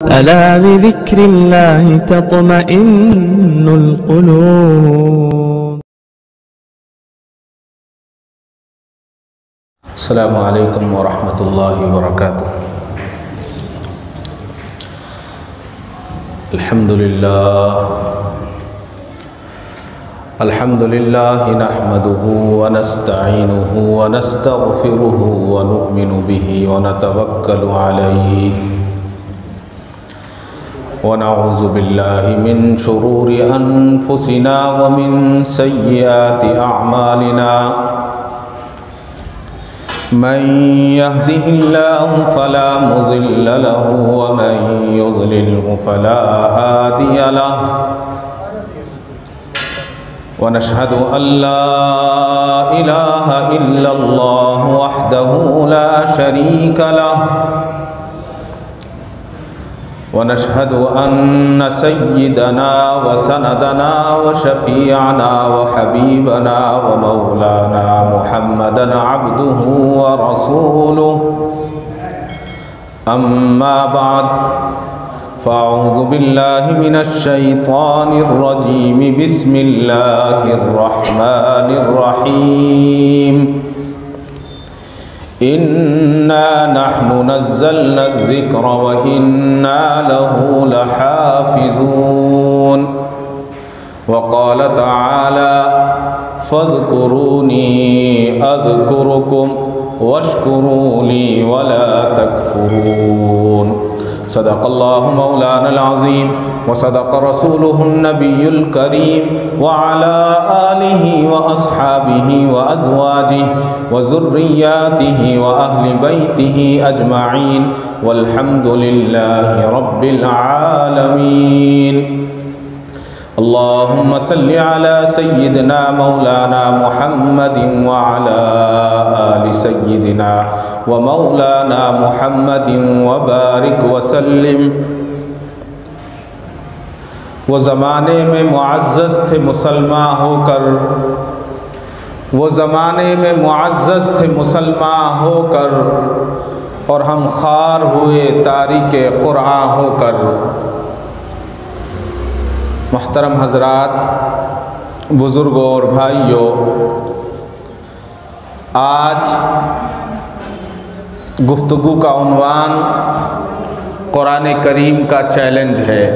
ألا بذكر الله تطمئن القلوب. السلام علیکم ورحمۃ اللہ وبرکاتہ. الحمد للہ نحمده ونستعینه ونستغفره ونؤمن به ونتوکل علیہ ونعوذ باللہ من شرور انفسنا ومن سیئات اعمالنا. من يهده الله فلا مضل له ومن يضلله فلا هادي له ونشهد أن لا إله إلا الله وحده لا شريك له ونشهد أن سيدنا وسندنا وشفيعنا وحبيبنا ومولانا محمدا عبده ورسوله. أما بعد فأعوذ بالله من الشيطان الرجيم. بسم الله الرحمن الرحيم. إنا نحن نزلنا الذكر وإنا له لحافظون. وقال تعالى فاذكروني أذكركم واشكروا لي ولا تكفرون. صدق اللہ مولانا العظیم وصدق رسولہ النبی الکریم وعلى آلہ واصحابہ وازواجہ وذریاتہ واہل بیتہ اجمعین والحمد للہ رب العالمین. اللہم صل علی سیدنا مولانا محمد وعلى آل سیدنا ومولانا محمد وبارک وسلم. وہ زمانے میں معزز تھے مسلمان ہو کر، وہ زمانے میں معزز تھے مسلمان ہو کر، اور ہم خوار ہوئے تارک قرآن ہو کر. محترم حضرات، بزرگوں اور بھائیوں، آج گفتگو کا عنوان قرآن کریم کا چیلنج ہے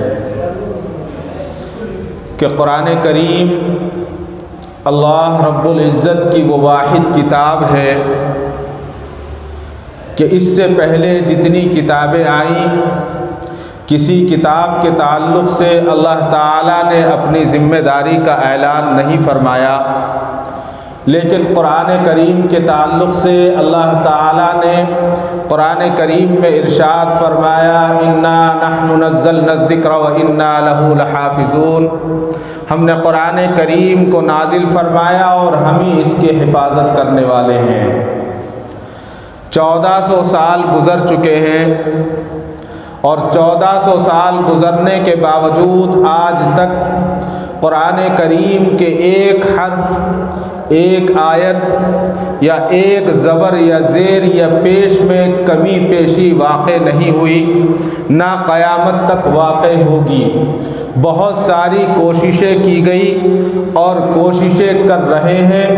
کہ قرآن کریم اللہ رب العزت کی وہ واحد کتاب ہے کہ اس سے پہلے جتنی کتابیں آئیں کسی کتاب کے تعلق سے اللہ تعالیٰ نے اپنی ذمہ داری کا اعلان نہیں فرمایا، لیکن قرآن کریم کے تعلق سے اللہ تعالیٰ نے قرآن کریم میں ارشاد فرمایا انا نحن نزلنا الذکر وانا لہ لحافظون. ہم نے قرآن کریم کو نازل فرمایا اور ہم ہی اس کی حفاظت کرنے والے ہیں. 1400 سال گزر چکے ہیں اور 1400 سال گزرنے کے باوجود آج تک قرآن کریم کے ایک حرف، ایک آیت یا ایک زبر یا زیر یا پیش میں کمی پیشی واقع نہیں ہوئی، نہ قیامت تک واقع ہوگی. بہت ساری کوششیں کی گئی اور کوششیں کر رہے ہیں،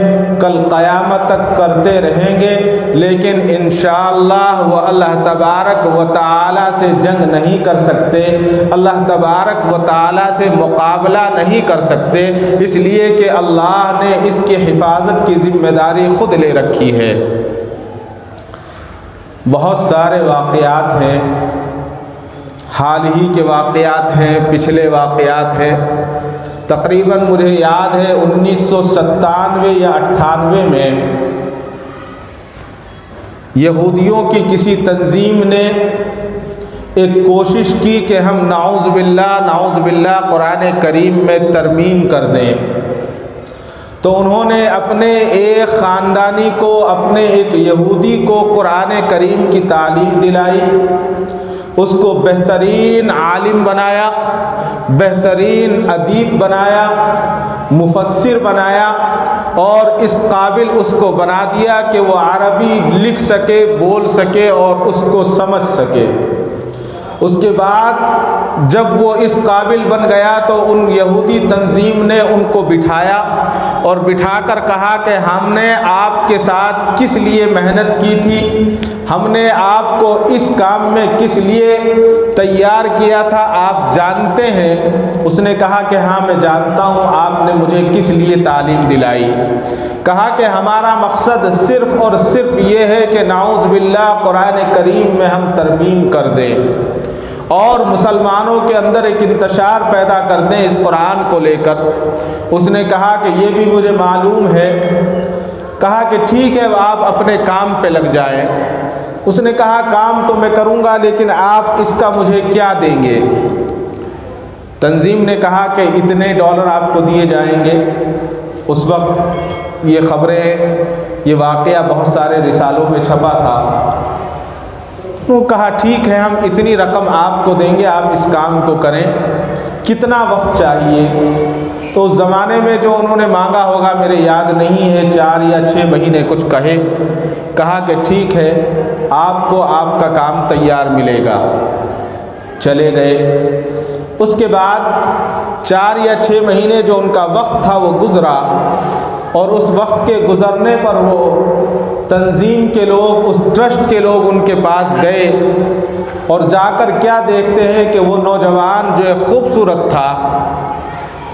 کل قیامت تک کرتے رہیں گے، لیکن انشاءاللہ وہ اللہ تبارک و تعالی سے جنگ نہیں کر سکتے، اللہ تبارک و تعالی سے مقابلہ نہیں کر سکتے، اس لیے کہ اللہ نے اس کی حفاظت کی ذمہ داری خود لے رکھی ہے. بہت سارے واقعات ہیں، حال ہی کے واقعات ہیں، پچھلے واقعات ہیں. تقریباً مجھے یاد ہے 1997 یا 98 میں یہودیوں کی کسی تنظیم نے ایک کوشش کی کہ ہم نعوذ باللہ قرآن کریم میں ترمیم کر دیں. تو انہوں نے اپنے ایک خاندانی کو، اپنے ایک یہودی کو قرآن کریم کی تعلیم دلائی، اس کو بہترین عالم بنایا، بہترین ادیب بنایا، مفسر بنایا، اور اس قابل اس کو بنا دیا کہ وہ عربی لکھ سکے، بول سکے اور اس کو سمجھ سکے. اس کے بعد جب وہ اس قابل بن گیا تو ان یہودی تنظیم نے ان کو بٹھایا اور بٹھا کر کہا کہ ہم نے آپ کے ساتھ کس لیے محنت کی تھی، ہم نے آپ کو اس کام میں کس لیے تیار کیا تھا، آپ جانتے ہیں؟ اس نے کہا کہ ہاں میں جانتا ہوں، آپ نے مجھے کس لیے تعلیم دلائی۔ کہا کہ ہمارا مقصد صرف اور صرف یہ ہے کہ نعوذ باللہ قرآن کریم میں ہم ترمیم کر دیں اور مسلمانوں کے اندر ایک انتشار پیدا کر دیں اس قرآن کو لے کر۔ اس نے کہا کہ یہ بھی مجھے معلوم ہے۔ کہا کہ ٹھیک ہے، آپ اپنے کام پہ لگ جائیں۔ اس نے کہا کام تو میں کروں گا، لیکن آپ اس کا مجھے کیا دیں گے؟ تنظیم نے کہا کہ اتنے ڈالر آپ کو دیے جائیں گے۔ اس وقت یہ خبریں، یہ واقعہ بہت سارے رسالوں میں چھپا تھا۔ وہ کہا ٹھیک ہے، ہم اتنی رقم آپ کو دیں گے، آپ اس کام کو کریں، کتنا وقت چاہیے؟ تو اس زمانے میں جو انہوں نے مانگا ہوگا میرے یاد نہیں ہے، 4 یا 6 مہینے کچھ کہے۔ کہا کہ ٹھیک ہے، آپ کو آپ کا کام تیار ملے گا۔ چلے گئے۔ اس کے بعد 4 یا 6 مہینے جو ان کا وقت تھا وہ گزرا، اور اس وقت کے گزرنے پر وہ تنظیم کے لوگ، اس ٹرسٹ کے لوگ ان کے پاس گئے اور جا کر کیا دیکھتے ہیں کہ وہ نوجوان جو ایک خوبصورت تھا،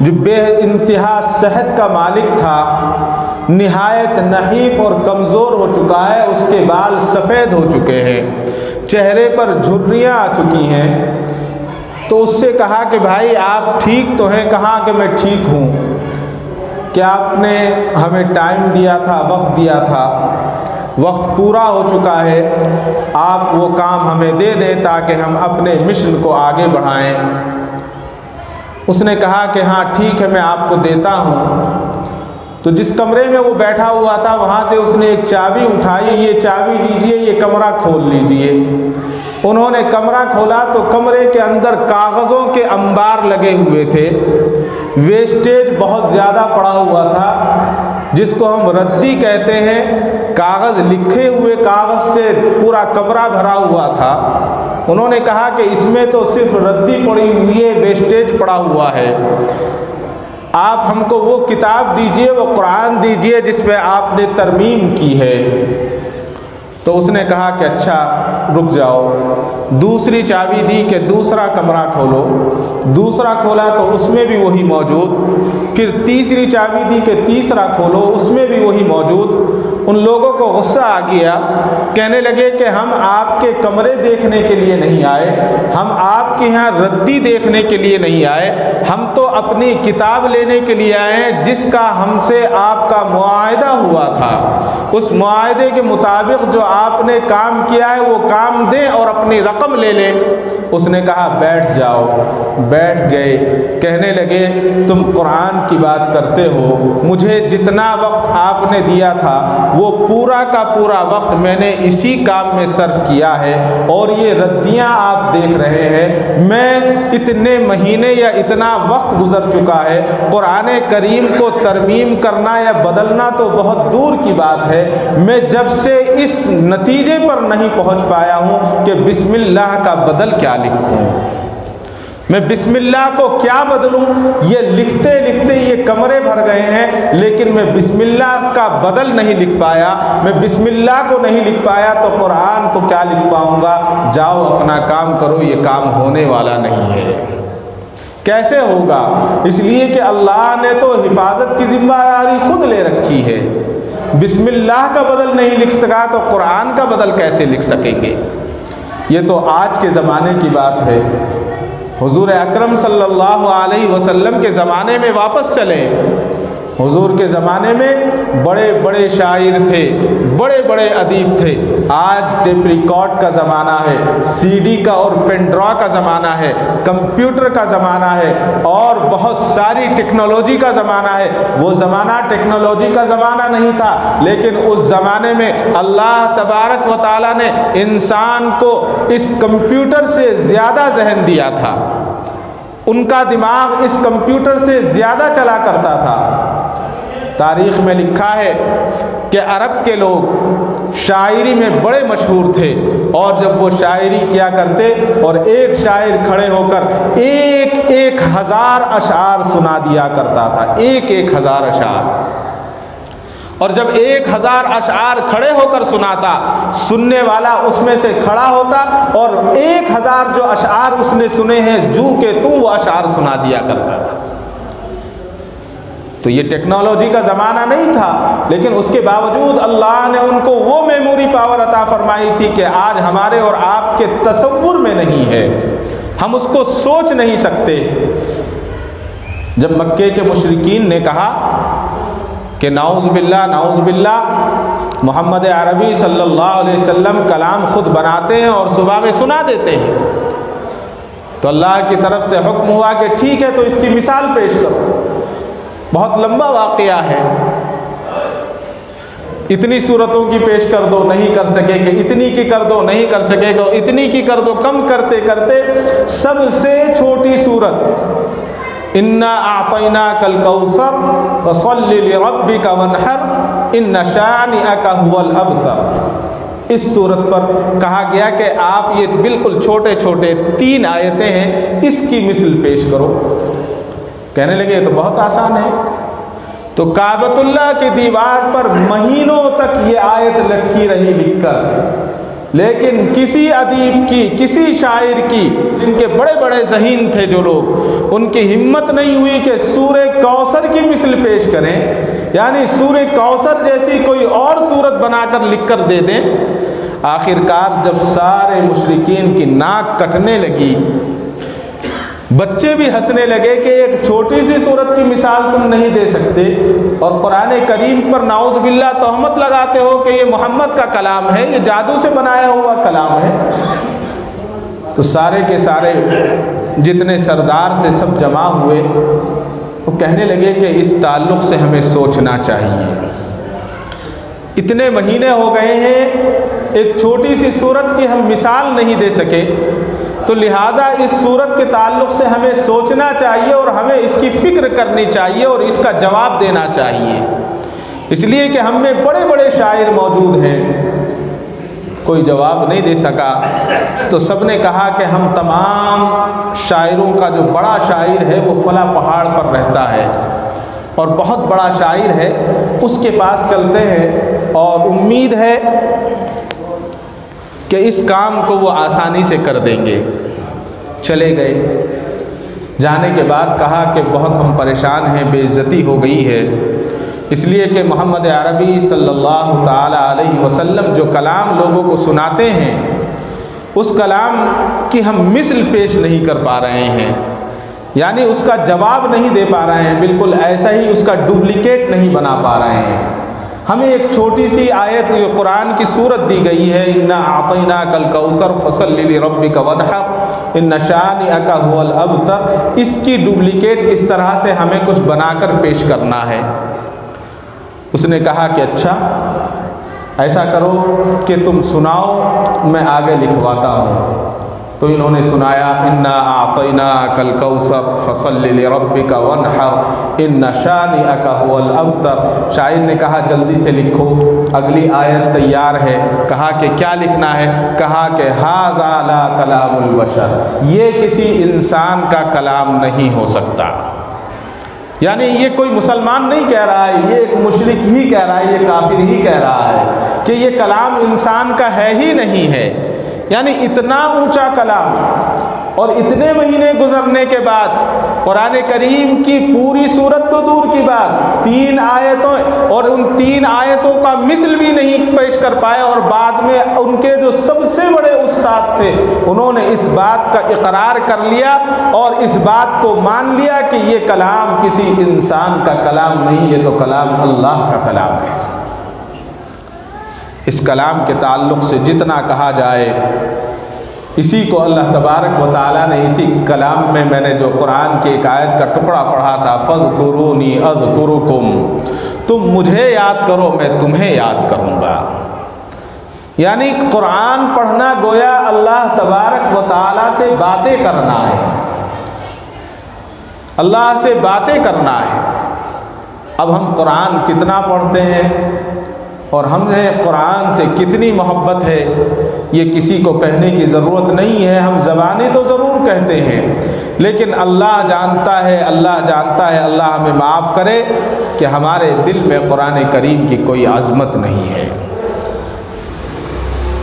جو بے انتہا صحت کا مالک تھا، نہایت نحیف اور کمزور ہو چکا ہے، اس کے بال سفید ہو چکے ہیں، چہرے پر جھریاں آ چکی ہیں۔ تو اس سے کہا کہ بھائی آپ ٹھیک تو ہیں؟ کہا کہ میں ٹھیک ہوں۔ کہ آپ نے ہمیں ٹائم دیا تھا، وقت دیا تھا، وقت پورا ہو چکا ہے، آپ وہ کام ہمیں دے دیں تاکہ ہم اپنے مشن کو آگے بڑھائیں۔ اس نے کہا کہ ہاں ٹھیک ہے، میں آپ کو دیتا ہوں۔ تو جس کمرے میں وہ بیٹھا ہوا تھا وہاں سے اس نے ایک چابی اٹھائی، یہ چابی لیجئے، یہ کمرہ کھول لیجئے۔ انہوں نے کمرہ کھولا تو کمرے کے اندر کاغذوں کے انبار لگے ہوئے تھے، ویسٹیج بہت زیادہ پڑا ہوا تھا، جس کو ہم ردی کہتے ہیں، کاغذ لکھے ہوئے کاغذ سے پورا کمرہ بھرا ہوا تھا۔ انہوں نے کہا کہ اس میں تو صرف ردی پڑی ہوئی ہے، ویسٹیج پڑا ہوا ہے، آپ ہم کو وہ کتاب دیجئے، وہ قرآن دیجئے جس میں آپ نے ترمیم کی ہے۔ تو اس نے کہا کہ اچھا رک جاؤ۔ دوسری چابی دی کہ دوسرا کمرہ کھولو۔ دوسرا کھولا تو اس میں بھی وہی موجود۔ پھر تیسری چابی دی کہ تیسرا کھولو، اس میں بھی وہی موجود۔ ان لوگوں کو غصہ آ گیا، کہنے لگے کہ ہم آپ کے کمرے دیکھنے کے لیے نہیں آئے، ہم آپ کے یہاں ردی دیکھنے کے لیے نہیں آئے، ہم تو اپنی کتاب لینے کے لیے آئے ہیں جس کا ہم سے آپ کا معاہدہ ہوا تھا۔ اس معاہدے کے مطابق جو آپ نے کام کیا ہے وہ کام دیں اور اپنی رقم لے لیں۔ اس نے کہا بیٹھ جاؤ۔ بیٹھ گئے۔ کہنے لگے تم قرآن کی بات کرتے ہو، مجھے جتنا وقت آپ نے دیا تھا وہ پورا کا پورا وقت میں نے اسی کام میں صرف کیا ہے، اور یہ ردیاں آپ دیکھ رہے ہیں، میں اتنے مہینے یا اتنا وقت گزر چکا ہے، قرآن کریم کو ترمیم کرنا یا بدلنا تو بہت دور کی بات ہے، میں جب سے اس نتیجے پر نہیں پہنچ پایا ہوں کہ بسم اللہ کا بدل کیا لکھوں، میں بسم اللہ کو کیا بدلوں، یہ لکھتے لکھتے یہ کمرے بھر گئے ہیں، لیکن میں بسم اللہ کا بدل نہیں لکھ پایا، میں بسم اللہ کو نہیں لکھ پایا تو قرآن کو کیا لکھ پاؤں گا، جاؤ اپنا کام کرو، یہ کام ہونے والا نہیں ہے۔ کیسے ہوگا؟ اس لیے کہ اللہ نے تو حفاظت کی ذمہ داری خود لے رکھی ہے، بسم اللہ کا بدل نہیں لکھ سکا تو قرآن کا بدل کیسے لکھ سکیں گے؟ یہ تو آج کے زمانے کی بات ہے۔ حضور اکرم صلی اللہ علیہ وسلم کے زمانے میں واپس چلیں۔ حضور کے زمانے میں بڑے بڑے شاعر تھے، بڑے بڑے ادیب تھے۔ آج ٹیپ ریکارڈ کا زمانہ ہے، سی ڈی کا اور پین ڈرا کا زمانہ ہے، کمپیوٹر کا زمانہ ہے، اور بہت ساری ٹیکنالوجی کا زمانہ ہے۔ وہ زمانہ ٹیکنالوجی کا زمانہ نہیں تھا، لیکن اس زمانے میں اللہ تبارک و تعالیٰ نے انسان کو اس کمپیوٹر سے زیادہ ذہن دیا تھا، ان کا دماغ اس کمپیوٹر سے زیادہ چلا کرتا تھا۔ تاریخ میں لکھا ہے کہ عرب کے لوگ شاعری میں بڑے مشہور تھے، اور جب وہ شاعری کیا کرتے اور ایک شاعر کھڑے ہو کر 1000 اشعار سنا دیا کرتا تھا، 1000 اشعار، اور جب 1000 اشعار کھڑے ہو کر سناتا، سننے والا اس میں سے کھڑا ہوتا اور 1000 جو اشعار اس نے سنے ہیں جو کہ تو وہ اشعار سنا دیا کرتا تھا۔ تو یہ ٹیکنالوجی کا زمانہ نہیں تھا، لیکن اس کے باوجود اللہ نے ان کو وہ میموری پاور عطا فرمائی تھی کہ آج ہمارے اور آپ کے تصور میں نہیں ہے، ہم اس کو سوچ نہیں سکتے۔ جب مکے کے مشرکین نے کہا کہ نعوذ باللہ محمد عربی صلی اللہ علیہ وسلم کلام خود بناتے ہیں اور صبح میں سنا دیتے ہیں، تو اللہ کی طرف سے حکم ہوا کہ ٹھیک ہے، تو اس کی مثال پیش کرو۔ بہت لمبا واقعہ ہے، اتنی صورتوں کی پیش کر دو، نہیں کر سکے کہ اتنی کی کر دو، نہیں کر سکے کہ اتنی کی کر دو، کم کرتے کرتے سب سے چھوٹی صورت انا اعطیناک الکوثر فصل لربک وانحر ان شانئک هو الابتر، اس صورت پر کہا گیا کہ آپ یہ بالکل چھوٹے چھوٹے 3 آیتیں ہیں، اس کی مثل پیش کرو۔ کہنے لگے یہ تو بہت آسان ہے۔ تو کعبۃ اللہ کی دیوار پر مہینوں تک یہ آیت لٹکی رہی لکھ کر، لیکن کسی ادیب کی، کسی شاعر کی، جن کے بڑے بڑے ذہین تھے جو لوگ، ان کی ہمت نہیں ہوئی کہ سورہ کوثر کی مثل پیش کریں، یعنی سورہ کوثر جیسی کوئی اور سورت بنا کر لکھ کر دے دیں۔ آخرکار جب سارے مشرکین کی ناک کٹنے لگی، بچے بھی ہنسنے لگے کہ ایک چھوٹی سی صورت کی مثال تم نہیں دے سکتے، اور قرآن کریم پر نعوذ باللہ تہمت لگاتے ہو کہ یہ محمد کا کلام ہے، یہ جادو سے بنایا ہوا کلام ہے۔ تو سارے کے سارے جتنے سردار تھے سب جمع ہوئے، وہ کہنے لگے کہ اس تعلق سے ہمیں سوچنا چاہیے، اتنے مہینے ہو گئے ہیں، ایک چھوٹی سی صورت کی ہم مثال نہیں دے سکے، تو لہٰذا اس صورت کے تعلق سے ہمیں سوچنا چاہیے اور ہمیں اس کی فکر کرنی چاہیے اور اس کا جواب دینا چاہیے، اس لیے کہ ہم میں بڑے بڑے شاعر موجود ہیں۔ کوئی جواب نہیں دے سکا، تو سب نے کہا کہ ہم تمام شاعروں کا جو بڑا شاعر ہے وہ فلاں پہاڑ پر رہتا ہے اور بہت بڑا شاعر ہے، اس کے پاس چلتے ہیں اور امید ہے کہ اس کام کو وہ آسانی سے کر دیں گے۔ چلے گئے، جانے کے بعد کہا کہ بہت ہم پریشان ہیں، بے عزتی ہو گئی ہے، اس لیے کہ محمد عربی صلی اللہ تعالی علیہ وسلم جو کلام لوگوں کو سناتے ہیں، اس کلام کی ہم مثل پیش نہیں کر پا رہے ہیں، یعنی اس کا جواب نہیں دے پا رہے ہیں، بالکل ایسا ہی اس کا ڈپلیکیٹ نہیں بنا پا رہے ہیں۔ ہمیں ایک چھوٹی سی آیت، یہ قرآن کی صورت دی گئی ہے، انا اعطیناک الکوثر فصل لربک وانحر ان شانئک هو الابتر، اس کی ڈپلیکیٹ اس طرح سے ہمیں کچھ بنا کر پیش کرنا ہے۔ اس نے کہا کہ اچھا ایسا کرو کہ تم سناؤ، میں آگے لکھواتا ہوں۔ تو انہوں نے سنایا انا اعطیناک الکوثر فصل لربک وانحر ان شانئک هو الابتر۔ شاعر نے کہا جلدی سے لکھو، اگلی آیت تیار ہے۔ کہا کہ کیا لکھنا ہے؟ کہا کہ ھذا لا کلام البشر، یہ کسی انسان کا کلام نہیں ہو سکتا، یعنی یہ کوئی مسلمان نہیں کہہ رہا ہے، یہ ایک مشرک ہی کہہ رہا ہے، یہ کافر ہی کہہ رہا ہے کہ یہ کلام انسان کا ہے ہی نہیں ہے۔ یعنی اتنا اونچا کلام، اور اتنے مہینے گزرنے کے بعد قرآن کریم کی پوری صورت تو دور کی بات، 3 آیتوں، اور ان 3 آیتوں کا مثل بھی نہیں پیش کر پائے، اور بعد میں ان کے جو سب سے بڑے استاد تھے انہوں نے اس بات کا اقرار کر لیا اور اس بات کو مان لیا کہ یہ کلام کسی انسان کا کلام نہیں، یہ تو کلام اللہ کا کلام ہے۔ اس کلام کے تعلق سے جتنا کہا جائے، اسی کو اللہ تبارک و تعالیٰ نے اسی کلام میں نے جو قرآن کی ایک آیت کا ٹکڑا پڑھا تھا، فَاذْكُرُونِي أَذْكُرُكُمْ، تم مجھے یاد کرو میں تمہیں یاد کروں گا۔ یعنی قرآن پڑھنا گویا اللہ تبارک و تعالیٰ سے باتیں کرنا ہے، اللہ سے باتیں کرنا ہے۔ اب ہم قرآن کتنا پڑھتے ہیں؟ اور ہمیں قرآن سے کتنی محبت ہے یہ کسی کو کہنے کی ضرورت نہیں ہے۔ ہم زبانیں تو ضرور کہتے ہیں، لیکن اللہ جانتا ہے، اللہ جانتا ہے، اللہ ہمیں معاف کرے کہ ہمارے دل میں قرآن کریم کی کوئی عظمت نہیں ہے۔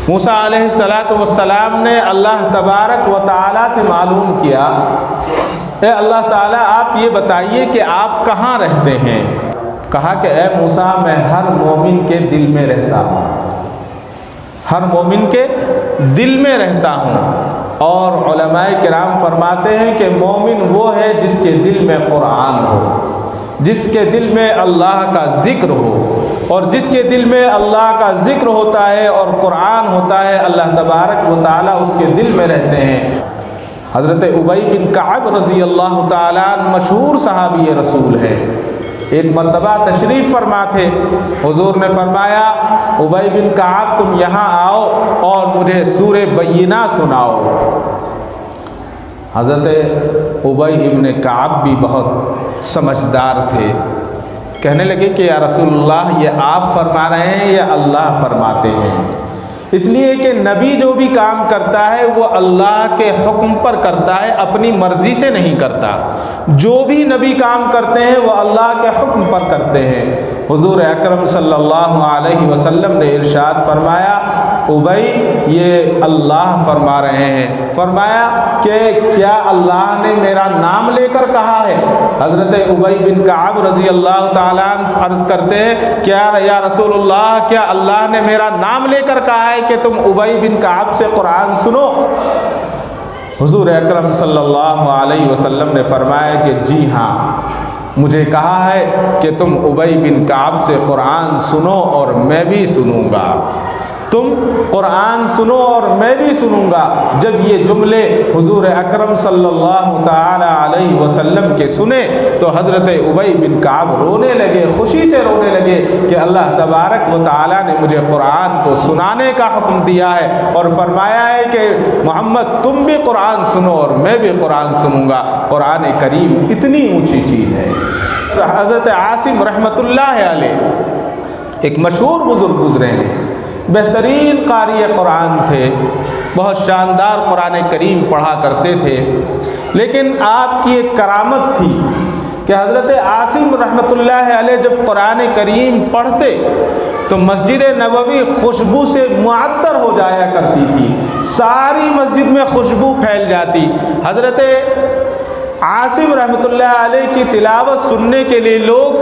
موسیٰ علیہ السلام نے اللہ تبارک و تعالیٰ سے معلوم کیا، اے اللہ تعالیٰ آپ یہ بتائیے کہ آپ کہاں رہتے ہیں؟ کہا کہ اے موسیٰ میں ہر مومن کے دل میں رہتا ہوں، ہر مومن کے دل میں رہتا ہوں۔ اور علماء کرام فرماتے ہیں کہ مومن وہ ہے جس کے دل میں قرآن ہو، جس کے دل میں اللہ کا ذکر ہو، اور جس کے دل میں اللہ کا ذکر ہوتا ہے اور قرآن ہوتا ہے، اللہ تبارک و تعالیٰ اس کے دل میں رہتے ہیں۔ حضرت ابی بن کعب رضی اللہ تعالیٰ عنہ مشہور صحابی رسول ہے۔ ایک مرتبہ تشریف فرما تھے، حضور نے فرمایا ابی بن کعب تم یہاں آؤ اور مجھے سورہ بینہ سناؤ۔ حضرت ابی ابن کعب بھی بہت سمجھدار تھے، کہنے لگے کہ یا رسول اللہ یہ آپ فرما رہے ہیں یا اللہ فرماتے ہیں؟ اس لیے کہ نبی جو بھی کام کرتا ہے وہ اللہ کے حکم پر کرتا ہے، اپنی مرضی سے نہیں کرتا۔ جو بھی نبی کام کرتے ہیں وہ اللہ کے حکم پر کرتے ہیں۔ حضور اکرم صلی اللہ علیہ وسلم نے ارشاد فرمایا ابی یہ اللہ فرما رہے ہیں۔ فرمایا کہ کیا اللہ نے میرا نام لے کر کہا ہے؟ حضرت ابی بن کعب رضی اللہ تعالیٰ عنہ عرض کرتے ہیں کیا یا رسول اللہ کیا اللہ نے میرا نام لے کر کہا ہے کہ تم ابی بن کعب سے قرآن سنو؟ حضور اکرم صلی اللہ علیہ وسلم نے فرمایا کہ جی ہاں، مجھے کہا ہے کہ تم ابی بن کعب سے قرآن سنو اور میں بھی سنوں گا، تم قرآن سنو اور میں بھی سنوں گا۔ جب یہ جملے حضور اکرم صلی اللہ تعالی علیہ وسلم کے سنے تو حضرت ابی بن کعب رونے لگے، خوشی سے رونے لگے کہ اللہ تبارک و تعالی نے مجھے قرآن کو سنانے کا حکم دیا ہے اور فرمایا ہے کہ محمد تم بھی قرآن سنو اور میں بھی قرآن سنوں گا۔ قرآن کریم اتنی اونچی چیز ہے۔ حضرت عاصم رحمۃ اللہ علیہ ایک مشہور بزرگ گزرے ہیں، بہترین قاری قرآن تھے، بہت شاندار قرآن کریم پڑھا کرتے تھے، لیکن آپ کی ایک کرامت تھی کہ حضرت عاصم رحمۃ اللہ علیہ جب قرآن کریم پڑھتے تو مسجد نبوی خوشبو سے معطر ہو جایا کرتی تھی، ساری مسجد میں خوشبو پھیل جاتی۔ حضرت عاصم رحمۃ اللہ علیہ کی تلاوت سننے کے لیے لوگ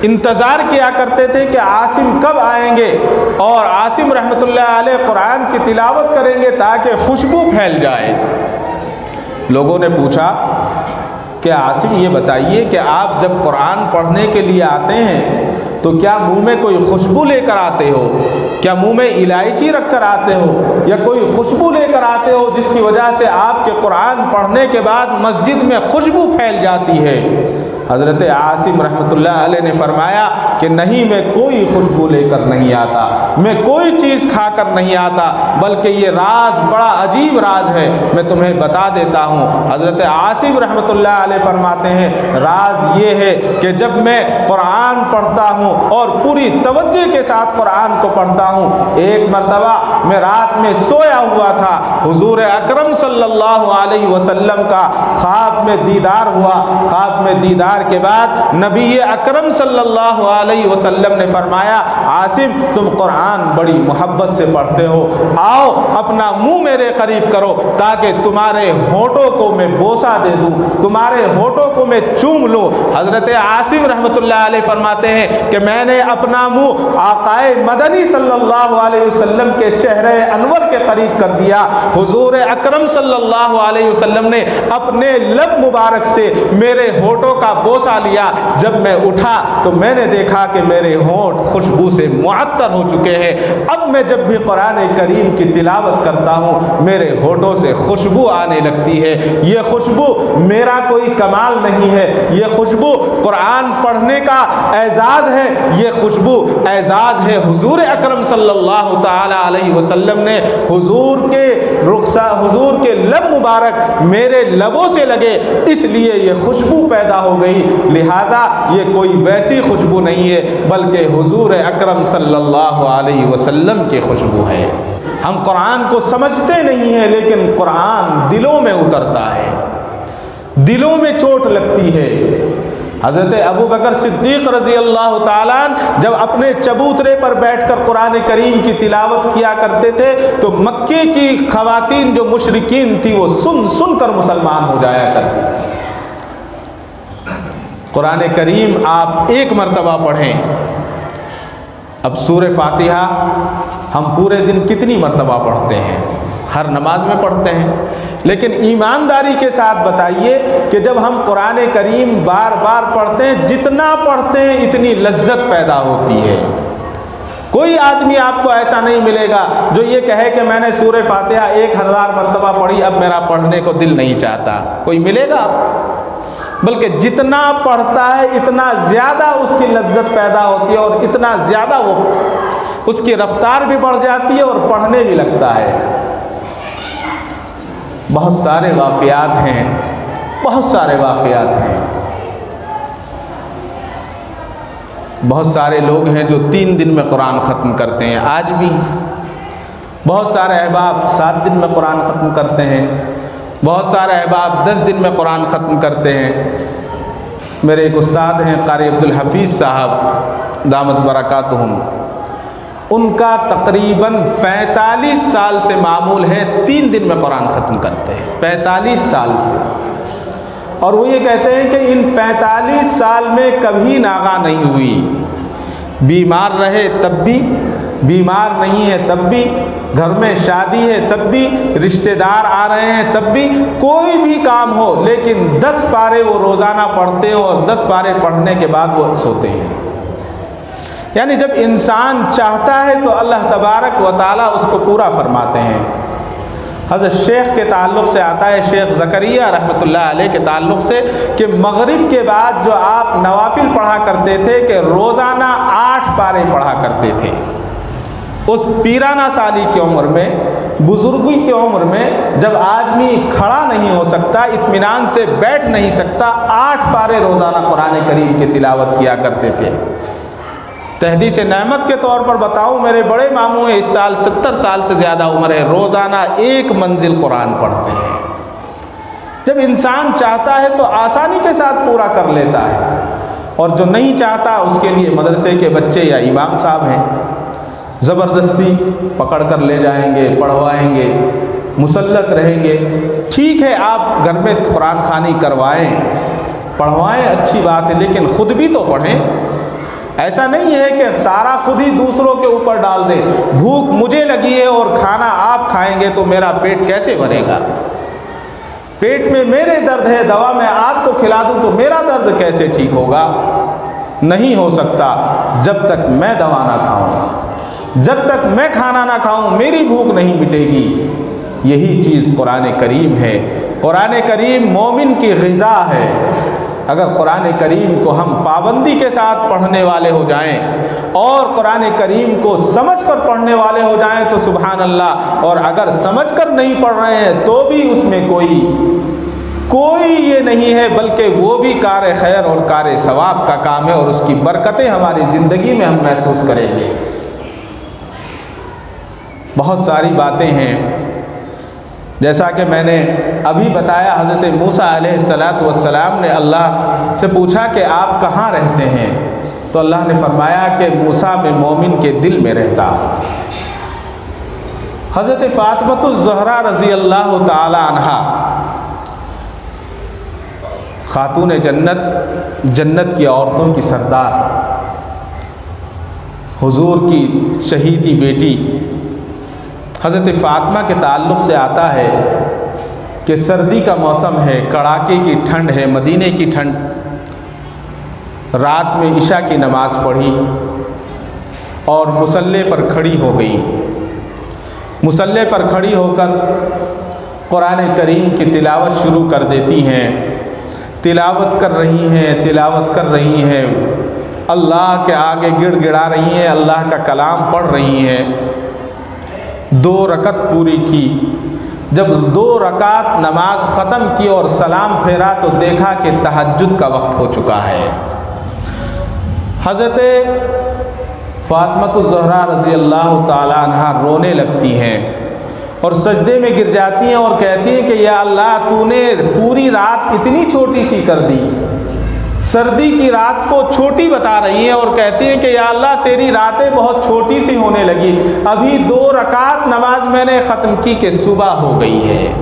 انتظار کیا کرتے تھے کہ عاصم کب آئیں گے اور عاصم رحمۃ اللہ علیہ قرآن کی تلاوت کریں گے تاکہ خوشبو پھیل جائے۔ لوگوں نے پوچھا کہ عاصم یہ بتائیے کہ آپ جب قرآن پڑھنے کے لیے آتے ہیں تو کیا منہ میں کوئی خوشبو لے کر آتے ہو؟ کیا منہ میں الائچی رکھ کر آتے ہو یا کوئی خوشبو لے کر آتے ہو جس کی وجہ سے آپ کے قرآن پڑھنے کے بعد مسجد میں خوشبو پھیل جاتی ہے؟ حضرت عاصم رحمۃ اللہ علیہ نے فرمایا کہ نہیں، میں کوئی خوشبو لے کر نہیں آتا، میں کوئی چیز کھا کر نہیں آتا، بلکہ یہ راز بڑا عجیب راز ہے، میں تمہیں بتا دیتا ہوں۔ حضرت عاصم رحمۃ اللہ علیہ فرماتے ہیں راز یہ ہے کہ جب میں قرآن پڑھتا ہوں اور پوری توجہ کے ساتھ قرآن کو پڑھتا ہوں، ایک مرتبہ میں رات میں سویا ہوا تھا، حضور اکرم صلی اللہ علیہ وسلم کا خواب میں دیدار ہوا۔ خواب میں دیدار کے بعد نبی اکرم صلی اللہ علیہ وسلم نے فرمایا عاصم تم قرآن بڑی محبت سے پڑھتے ہو، آؤ اپنا منہ میرے قریب کرو تاکہ تمہارے ہونٹوں کو میں بوسہ دے دوں، تمہارے ہونٹوں کو میں چوم لوں۔ حضرت عاصم رحمۃ اللہ علیہ فرماتے ہیں کہ میں نے اپنا منہ آقائے مدنی صلی اللہ علیہ وسلم کے چہرے انور کے قریب کر دیا۔ حضور اکرم صلی اللہ علیہ وسلم نے اپنے لب مبارک سے میرے ہونٹوں کا بوسہ لیا۔ جب میں اٹھا تو میں نے دیکھا کہ میرے ہونٹ خوشبو سے معطر ہو چکے چکے ہیں۔ اب میں جب بھی قرآن کریم کی تلاوت کرتا ہوں میرے ہونٹوں سے خوشبو آنے لگتی ہے۔ یہ خوشبو میرا کوئی کمال نہیں ہے، یہ خوشبو قرآن پڑھنے کا اعزاز ہے، یہ خوشبو اعزاز ہے حضور اکرم صلی اللہ تعالی علیہ وسلم نے حضور کے لب مبارک میرے لبوں سے لگے، اس لیے یہ خوشبو پیدا ہو گئی۔ لہٰذا یہ کوئی ویسی خوشبو نہیں ہے بلکہ حضور اکرم صلی اللہ علیہ وسلم کی خوشبو ہے۔ ہم قرآن کو سمجھتے نہیں ہیں لیکن قرآن دلوں میں اترتا ہے، دلوں میں چوٹ لگتی ہے۔ حضرت ابو بکر صدیق رضی اللہ تعالیٰ جب اپنے چبوترے پر بیٹھ کر قرآن کریم کی تلاوت کیا کرتے تھے تو مکے کی خواتین جو مشرکین تھی وہ سن سن کر مسلمان ہو جایا کرتی تھی۔ قرآن کریم آپ ایک مرتبہ پڑھیں۔ اب سورہ فاتحہ ہم پورے دن کتنی مرتبہ پڑھتے ہیں؟ ہر نماز میں پڑھتے ہیں، لیکن ایمانداری کے ساتھ بتائیے کہ جب ہم قرآن کریم بار بار پڑھتے ہیں، جتنا پڑھتے ہیں اتنی لذت پیدا ہوتی ہے۔ کوئی آدمی آپ کو ایسا نہیں ملے گا جو یہ کہے کہ میں نے سورہ فاتحہ 1000 مرتبہ پڑھی اب میرا پڑھنے کو دل نہیں چاہتا، کوئی ملے گا آپ کو؟ بلکہ جتنا پڑھتا ہے اتنا زیادہ اس کی لذت پیدا ہوتی ہے اور اتنا زیادہ وہ اس کی رفتار بھی بڑھ جاتی ہے اور پڑھنے بھی لگتا ہے۔ بہت سارے واقعات ہیں، بہت سارے واقعات ہیں۔ بہت سارے لوگ ہیں جو 3 دن میں قرآن ختم کرتے ہیں، آج بھی بہت سارے احباب 7 دن میں قرآن ختم کرتے ہیں، بہت سارے احباب 10 دن میں قرآن ختم کرتے ہیں۔ میرے ایک استاد ہیں قاری عبدالحفیظ صاحب دامت برکاتہم، ان کا تقریباً 45 سال سے معمول ہے 3 دن میں قرآن ختم کرتے ہیں، 45 سال سے۔ اور وہ یہ کہتے ہیں کہ ان 45 سال میں کبھی ناغہ نہیں ہوئی، بیمار رہے تب بھی، بیمار نہیں ہے تب بھی، گھر میں شادی ہے تب بھی، رشتہ دار آ رہے ہیں تب بھی، کوئی بھی کام ہو لیکن 10 پارے وہ روزانہ پڑھتے ہیں اور 10 پارے پڑھنے کے بعد وہ سوتے ہیں۔ یعنی جب انسان چاہتا ہے تو اللہ تبارک و تعالیٰ اس کو پورا فرماتے ہیں۔ حضرت شیخ کے تعلق سے آتا ہے، شیخ زکریا رحمۃ اللہ علیہ کے تعلق سے، کہ مغرب کے بعد جو آپ نوافل پڑھا کرتے تھے کہ روزانہ 8 پارے پڑھا کرتے تھے۔ اس پیرانہ سالی کی عمر میں، بزرگی کی عمر میں جب آدمی کھڑا نہیں ہو سکتا، اطمینان سے بیٹھ نہیں سکتا، 8 پارے روزانہ قرآن کریم کی تلاوت کیا کرتے تھے۔ تحدیث نعمت کے طور پر بتاؤں، میرے بڑے ماموں ہیں، اس سال 70 سال سے زیادہ عمر ہے، روزانہ 1 منزل قرآن پڑھتے ہیں۔ جب انسان چاہتا ہے تو آسانی کے ساتھ پورا کر لیتا ہے، اور جو نہیں چاہتا اس کے لیے مدرسے کے بچے یا امام صاحب ہیں، زبردستی پکڑ کر لے جائیں گے، پڑھوائیں گے، مسلط رہیں گے۔ ٹھیک ہے آپ گھر میں قرآن خوانی کروائیں، پڑھوائیں، اچھی بات ہے، لیکن خود بھی تو پڑھیں۔ ایسا نہیں ہے کہ سارا خود ہی دوسروں کے اوپر ڈال دیں۔ بھوک مجھے لگی ہے اور کھانا آپ کھائیں گے تو میرا پیٹ کیسے بھرے گا؟ پیٹ میں میرے درد ہے، دوا میں آپ کو کھلا دوں تو میرا درد کیسے ٹھیک ہوگا؟ نہیں ہو سکتا جب تک میں دوا نہ کھاؤں، جب تک میں کھانا نہ کھاؤں میری بھوک نہیں مٹے گی۔ یہی چیز قرآن کریم ہے۔ قرآن کریم مومن کی غذا ہے۔ اگر قرآن کریم کو ہم پابندی کے ساتھ پڑھنے والے ہو جائیں اور قرآن کریم کو سمجھ کر پڑھنے والے ہو جائیں تو سبحان اللہ، اور اگر سمجھ کر نہیں پڑھ رہے ہیں تو بھی اس میں کوئی یہ نہیں ہے، بلکہ وہ بھی کار خیر اور کار ثواب کا کام ہے، اور اس کی برکتیں ہماری زندگی میں ہم محسوس کریں گے۔ بہت ساری باتیں ہیں، جیسا کہ میں نے ابھی بتایا، حضرت موسیٰ علیہ السلام نے اللہ سے پوچھا کہ آپ کہاں رہتے ہیں، تو اللہ نے فرمایا کہ موسیٰ میں مومن کے دل میں رہتا ہوں۔ حضرت فاطمۃ الزہرا رضی اللہ تعالی عنہا، خاتون جنت کی عورتوں کی سردار، حضور کی شہیدی بیٹی، حضرت فاطمہ کے تعلق سے آتا ہے کہ سردی کا موسم ہے، کڑاکے کی ٹھنڈ ہے، مدینے کی ٹھنڈ، رات میں عشاء کی نماز پڑھی، اور مصلی پر کھڑی ہو گئی۔ مصلی پر کھڑی ہو کر قرآن کریم کی تلاوت شروع کر دیتی ہیں، تلاوت کر رہی ہیں، اللہ کے آگے گڑ گڑا رہی ہیں، اللہ کا کلام پڑھ رہی ہیں۔ 2 رکعت پوری کی۔ جب 2 رکعت نماز ختم کی اور سلام پھیرا تو دیکھا کہ تہجد کا وقت ہو چکا ہے۔ حضرت فاطمہ الزہرا رضی اللہ تعالیٰ عنہا رونے لگتی ہیں اور سجدے میں گر جاتی ہیں اور کہتی ہیں کہ یا اللہ، تو نے پوری رات اتنی چھوٹی سی کر دی۔ سردی کی رات کو چھوٹی بتا رہی ہیں اور کہتی ہیں کہ یا اللہ، تیری راتیں بہت چھوٹی سی ہونے لگی، ابھی 2 رکعت نماز میں نے ختم کی کہ صبح ہو گئی ہے۔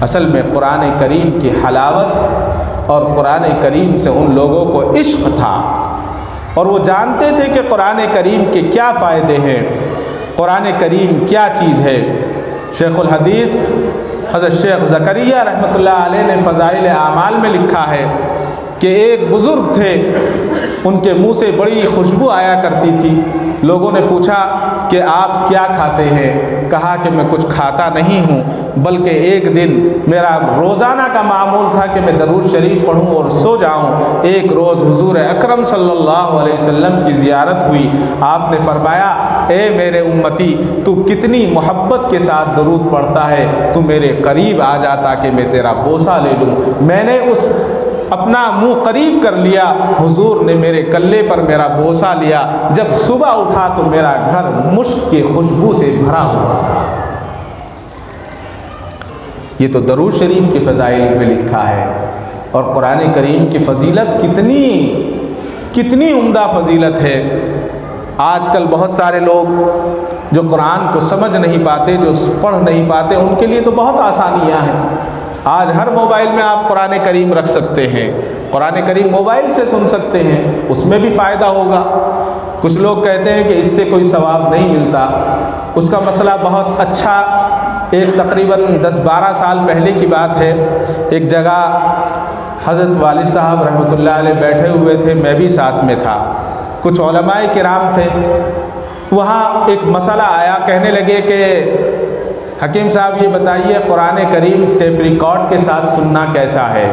اصل میں قرآن کریم کی حلاوت اور قرآن کریم سے ان لوگوں کو عشق تھا اور وہ جانتے تھے کہ قرآن کریم کے کیا فائدے ہیں، قرآن کریم کیا چیز ہے۔ شیخ الحدیث حضرت شیخ زکریا رحمۃ اللہ علیہ نے فضائل اعمال میں لکھا ہے کہ ایک بزرگ تھے، ان کے منہ سے بڑی خوشبو آیا کرتی تھی۔ لوگوں نے پوچھا کہ آپ کیا کھاتے ہیں؟ کہا کہ میں کچھ کھاتا نہیں ہوں، بلکہ ایک دن میرا روزانہ کا معمول تھا کہ میں درود شریف پڑھوں اور سو جاؤں۔ ایک روز حضور اکرم صلی اللہ علیہ وسلم کی زیارت ہوئی، آپ نے فرمایا، اے میرے امتی، تو کتنی محبت کے ساتھ درود پڑھتا ہے، تو میرے قریب آ جاتا کہ میں تیرا بوسہ لے لوں۔ میں نے اپنا منہ قریب کر لیا، حضور نے میرے کلے پر میرا بوسہ لیا۔ جب صبح اٹھا تو میرا گھر مشک کی خوشبو سے بھرا ہوا تھا۔ یہ تو درود شریف کی فضائل میں لکھا ہے، اور قرآن کریم کی فضیلت کتنی عمدہ فضیلت ہے۔ آج کل بہت سارے لوگ جو قرآن کو سمجھ نہیں پاتے، جو پڑھ نہیں پاتے، ان کے لیے تو بہت آسانیاں ہیں۔ آج ہر موبائل میں آپ قرآن کریم رکھ سکتے ہیں، قرآن کریم موبائل سے سن سکتے ہیں، اس میں بھی فائدہ ہوگا۔ کچھ لوگ کہتے ہیں کہ اس سے کوئی ثواب نہیں ملتا، اس کا مسئلہ بہت اچھا۔ ایک تقریباً 10-12 سال پہلے کی بات ہے، ایک جگہ حضرت والد صاحب رحمۃ اللہ علیہ بیٹھے ہوئے تھے، میں بھی ساتھ میں تھا، کچھ علماء کرام تھے۔ وہاں ایک مسئلہ آیا، کہنے لگے کہ حکیم صاحب یہ بتائیے قرآن کریم ٹیپ ریکارڈ کے ساتھ سننا کیسا ہے؟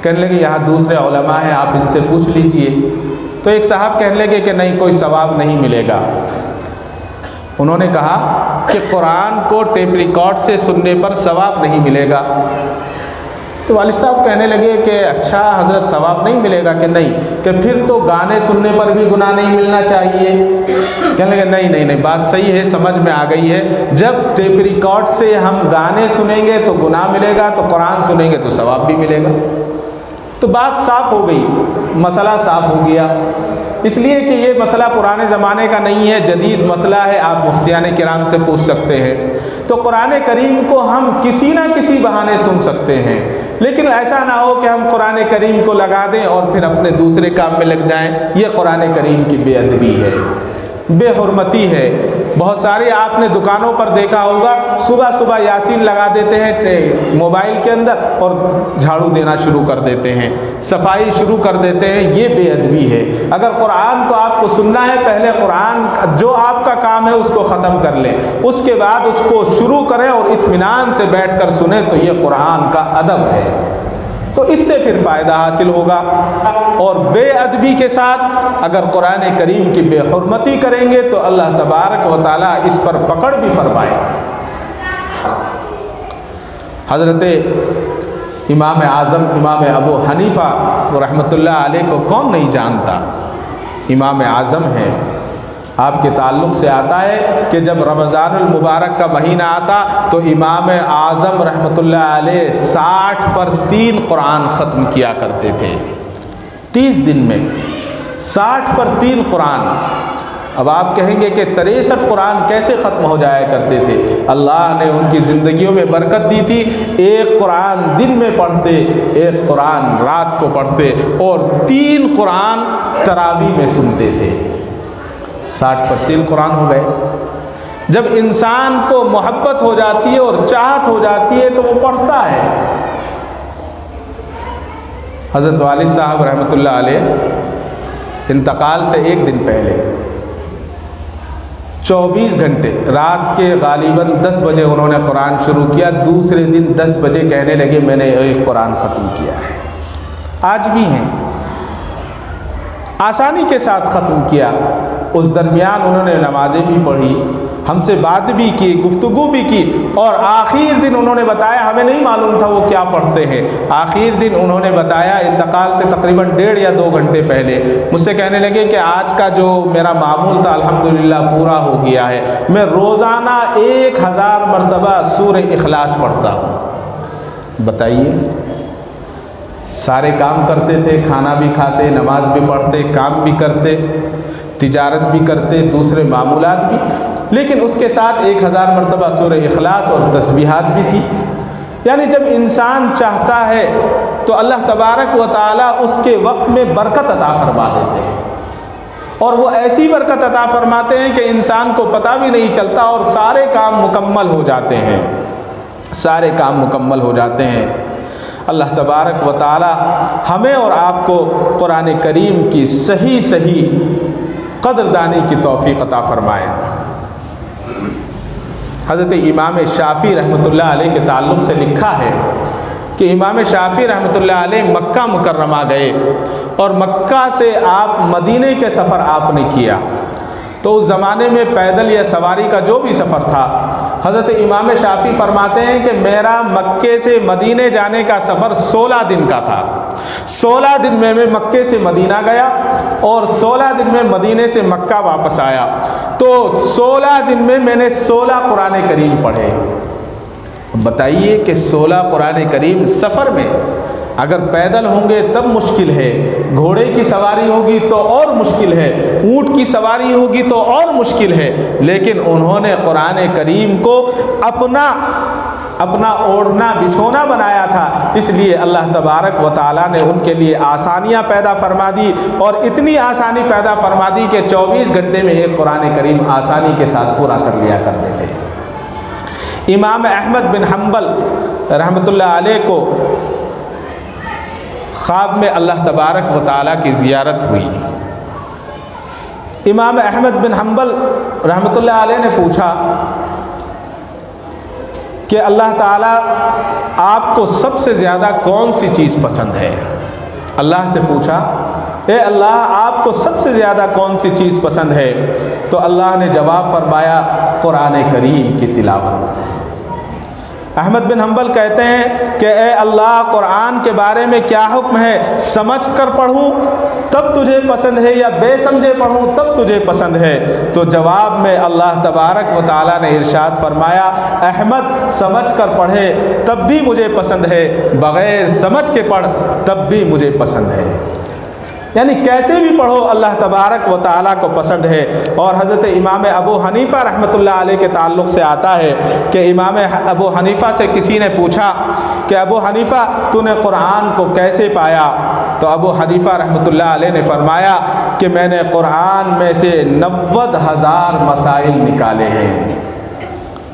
کہنے لگے یہاں دوسرے علماء ہیں، آپ ان سے پوچھ لیجئے۔ تو ایک صاحب کہنے لگے کہ نہیں، کوئی ثواب نہیں ملے گا۔ انہوں نے کہا کہ قرآن کو ٹیپ ریکارڈ سے سننے پر ثواب نہیں ملے گا۔ تو والد صاحب کہنے لگے کہ اچھا حضرت، ثواب نہیں ملے گا؟ کہ نہیں، کہ پھر تو گانے سننے پر بھی گناہ نہیں ملنا چاہیے؟ کہنے لگے نہیں، بات صحیح ہے، سمجھ میں آ گئی ہے۔ جب ٹیپ ریکارڈ سے ہم گانے سنیں گے تو گناہ ملے گا، تو قرآن سنیں گے تو ثواب بھی ملے گا۔ تو بات صاف ہو گئی، مسئلہ صاف ہو گیا۔ اس لیے کہ یہ مسئلہ پرانے زمانے کا نہیں ہے، جدید مسئلہ ہے، آپ مفتیان کرام سے پوچھ سکتے ہیں۔ تو قرآن کریم کو ہم کسی نہ کسی بہانے سن سکتے ہیں، لیکن ایسا نہ ہو کہ ہم قرآن کریم کو لگا دیں اور پھر اپنے دوسرے کام میں لگ جائیں۔ یہ قرآن کریم کی بے ادبی ہے، بے حرمتی ہے۔ بہت سارے آپ نے دکانوں پر دیکھا ہوگا، صبح یاسین لگا دیتے ہیں موبائل کے اندر اور جھاڑو دینا شروع کر دیتے ہیں، صفائی شروع کر دیتے ہیں۔ یہ بے ادبی ہے۔ اگر قرآن کو آپ کو سننا ہے، پہلے قرآن جو آپ کا کام ہے اس کو ختم کر لیں، اس کے بعد اس کو شروع کریں اور اطمینان سے بیٹھ کر سنیں، تو یہ قرآن کا ادب ہے۔ تو اس سے پھر فائدہ حاصل ہوگا۔ اور بے ادبی کے ساتھ اگر قرآن کریم کی بے حرمتی کریں گے تو اللہ تبارک و تعالیٰ اس پر پکڑ بھی فرمائے۔ حضرت امام اعظم امام ابو حنیفہ رحمۃ اللہ علیہ کو کون نہیں جانتا؟ امام اعظم ہیں۔ آپ کے تعلق سے آتا ہے کہ جب رمضان المبارک کا مہینہ آتا تو امام اعظم رحمۃ اللہ علیہ 60 پر 3 قرآن ختم کیا کرتے تھے 30 دن میں، 60 پر 3 قرآن۔ اب آپ کہیں گے کہ 63 قرآن کیسے ختم ہو جایا کرتے تھے؟ اللہ نے ان کی زندگیوں میں برکت دی تھی، ایک قرآن دن میں پڑھتے، ایک قرآن رات کو پڑھتے، اور 3 قرآن تراویح میں سنتے تھے۔ 60 پر 3 قرآن ہو گئے۔ جب انسان کو محبت ہو جاتی ہے اور چاہت ہو جاتی ہے تو وہ پڑھتا ہے۔ حضرت والد صاحب رحمۃ اللہ علیہ انتقال سے ایک دن پہلے 24 گھنٹے، رات کے غالباً 10 بجے انہوں نے قرآن شروع کیا، دوسرے دن 10 بجے کہنے لگے میں نے ایک قرآن ختم کیا ہے۔ آج بھی ہیں، آسانی کے ساتھ ختم کیا۔ اس درمیان انہوں نے نمازیں بھی پڑھی، ہم سے بات بھی کی، گفتگو بھی کی، اور آخر دن انہوں نے بتایا، ہمیں نہیں معلوم تھا وہ کیا پڑھتے ہیں، آخر دن انہوں نے بتایا انتقال سے تقریباً 1.5 یا 2 گھنٹے پہلے مجھ سے کہنے لگے کہ آج کا جو میرا معمول تھا الحمدللہ پورا ہو گیا ہے، میں روزانہ 1000 مرتبہ سورہ اخلاص پڑھتا ہوں۔ بتائیے، سارے کام کرتے تھے، کھانا بھی کھاتے، نماز بھی پڑھتے، کام بھی کرتے، تجارت بھی کرتے، دوسرے معمولات بھی، لیکن اس کے ساتھ 1000 مرتبہ سورہ اخلاص اور تسبیحات بھی تھی۔ یعنی جب انسان چاہتا ہے تو اللہ تبارک و تعالیٰ اس کے وقت میں برکت عطا فرما دیتے ہیں، اور وہ ایسی برکت عطا فرماتے ہیں کہ انسان کو پتہ بھی نہیں چلتا اور سارے کام مکمل ہو جاتے ہیں، سارے کام مکمل ہو جاتے ہیں۔ اللہ تبارک و تعالیٰ ہمیں اور آپ کو قرآن کریم کی صحیح قدردانی کی توفیق عطا فرمائے۔ حضرت امام شافعی رحمۃ اللہ علیہ کے تعلق سے لکھا ہے کہ امام شافعی رحمۃ اللہ علیہ مکہ مکرمہ گئے، اور مکہ سے آپ مدینے کے سفر آپ نے کیا، تو اس زمانے میں پیدل یا سواری کا جو بھی سفر تھا، حضرت امام شافعی فرماتے ہیں کہ میرا مکے سے مدینے جانے کا سفر 16 دن کا تھا۔ 16 دن میں مکے سے مدینہ گیا اور 16 دن میں مدینے سے مکہ واپس آیا، تو 16 دن میں نے 16 قرآن کریم پڑھے۔ بتائیے کہ 16 قرآن کریم سفر میں، اگر پیدل ہوں گے تب مشکل ہے، گھوڑے کی سواری ہوگی تو اور مشکل ہے، اونٹ کی سواری ہوگی تو اور مشکل ہے، لیکن انہوں نے قرآن کریم کو اپنا اوڑھنا بچھونا بنایا تھا، اس لیے اللہ تبارک و تعالیٰ نے ان کے لیے آسانیاں پیدا فرما دی، اور اتنی آسانی پیدا فرما دی کہ 24 گھنٹے میں ایک قرآن کریم آسانی کے ساتھ پورا کر لیا کرتے تھے۔ امام احمد بن حنبل رحمۃ اللہ علیہ کو خواب میں اللہ تبارک و تعالیٰ کی زیارت ہوئی۔ امام احمد بن حنبل رحمۃ اللہ علیہ نے پوچھا کہ اللہ تعالیٰ آپ کو سب سے زیادہ کون سی چیز پسند ہے؟ اللہ سے پوچھا، اے اللہ آپ کو سب سے زیادہ کون سی چیز پسند ہے؟ تو اللہ نے جواب فرمایا، قرآن کریم کی تلاوت۔ احمد بن حنبل کہتے ہیں کہ اے اللہ قرآن کے بارے میں کیا حکم ہے، سمجھ کر پڑھوں تب تجھے پسند ہے یا بے سمجھے پڑھوں تب تجھے پسند ہے؟ تو جواب میں اللہ تبارک و تعالیٰ نے ارشاد فرمایا، احمد سمجھ کر پڑھے تب بھی مجھے پسند ہے، بغیر سمجھ کے پڑھ تب بھی مجھے پسند ہے۔ یعنی کیسے بھی پڑھو اللہ تبارک و تعالیٰ کو پسند ہے۔ اور حضرت امام ابو حنیفہ رحمۃ اللہ علیہ کے تعلق سے آتا ہے کہ امام ابو حنیفہ سے کسی نے پوچھا کہ ابو حنیفہ تو نے قرآن کو کیسے پایا؟ تو ابو حنیفہ رحمۃ اللہ علیہ نے فرمایا کہ میں نے قرآن میں سے 90,000 مسائل نکالے ہیں،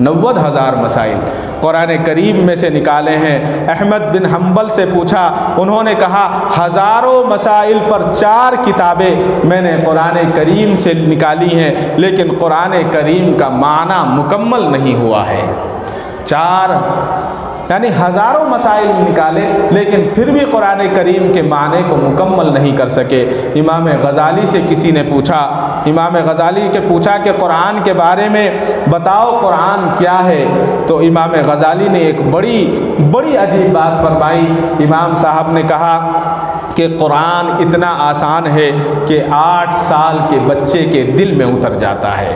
90,000 مسائل قرآن کریم میں سے نکالے ہیں۔ احمد بن حنبل سے پوچھا، انہوں نے کہا ہزاروں مسائل پر 4 کتابیں میں نے قرآن کریم سے نکالی ہیں، لیکن قرآن کریم کا معنی مکمل نہیں ہوا ہے۔ 4 یعنی ہزاروں مسائل نکالے لیکن پھر بھی قرآن کریم کے معنی کو مکمل نہیں کر سکے۔ امام غزالی سے کسی نے پوچھا، امام غزالی کے پوچھا کہ قرآن کے بارے میں بتاؤ قرآن کیا ہے؟ تو امام غزالی نے ایک بڑی عجیب بات فرمائی۔ امام صاحب نے کہا کہ قرآن اتنا آسان ہے کہ 8 سال کے بچے کے دل میں اتر جاتا ہے۔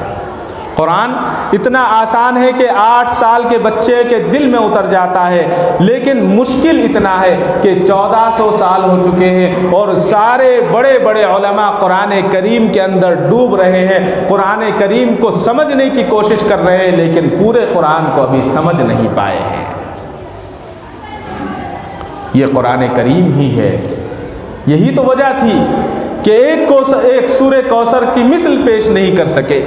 قرآن اتنا آسان ہے کہ 8 سال کے بچے کے دل میں اتر جاتا ہے، لیکن مشکل اتنا ہے کہ 1400 سال ہو چکے ہیں اور سارے بڑے بڑے علماء قرآن کریم کے اندر ڈوب رہے ہیں، قرآن کریم کو سمجھنے کی کوشش کر رہے ہیں، لیکن پورے قرآن کو ابھی سمجھ نہیں پائے ہیں۔ یہ قرآن کریم ہی ہے۔ یہی تو وجہ تھی کہ ایک سورہ کوثر کی مثل پیش نہیں کر سکے،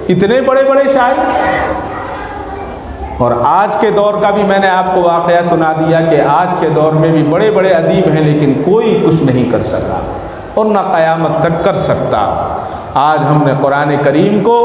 اتنے بڑے بڑے شاعر۔ اور آج کے دور کا بھی میں نے آپ کو واقعہ سنا دیا کہ آج کے دور میں بھی بڑے بڑے ادیب ہیں لیکن کوئی کچھ نہیں کر سکا، اور نہ قیامت تک کر سکتا۔ آج ہم نے قرآن کریم کو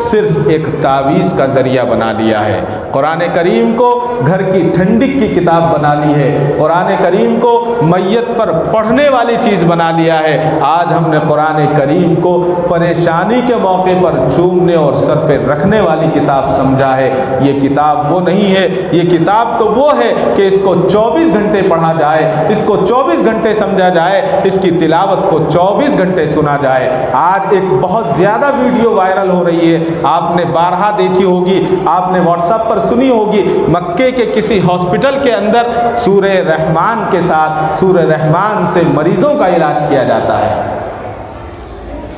صرف ایک تعویذ کا ذریعہ بنا لیا ہے، قرآن کریم کو گھر کی ٹھنڈک کی کتاب بنا لی ہے، قرآن کریم کو میت پر پڑھنے والی چیز بنا لیا ہے۔ آج ہم نے قرآن کریم کو پریشانی کے موقع پر چومنے اور سر پہ رکھنے والی کتاب سمجھا ہے۔ یہ کتاب وہ نہیں ہے، یہ کتاب تو وہ ہے کہ اس کو 24 گھنٹے پڑھا جائے، اس کو 24 گھنٹے سمجھا جائے، اس کی تلاوت کو 24 گھنٹے سنا جائے۔ آج ایک بہت زیادہ ویڈیو وائرل ہو رہی ہے، آپ نے بارہا دیکھی ہوگی، آپ نے واٹس ایپ پر سنی ہوگی، مکے کے کسی ہاسپٹل کے اندر سورہ رحمان کے ساتھ سورہ رحمان سے مریضوں کا علاج کیا جاتا ہے،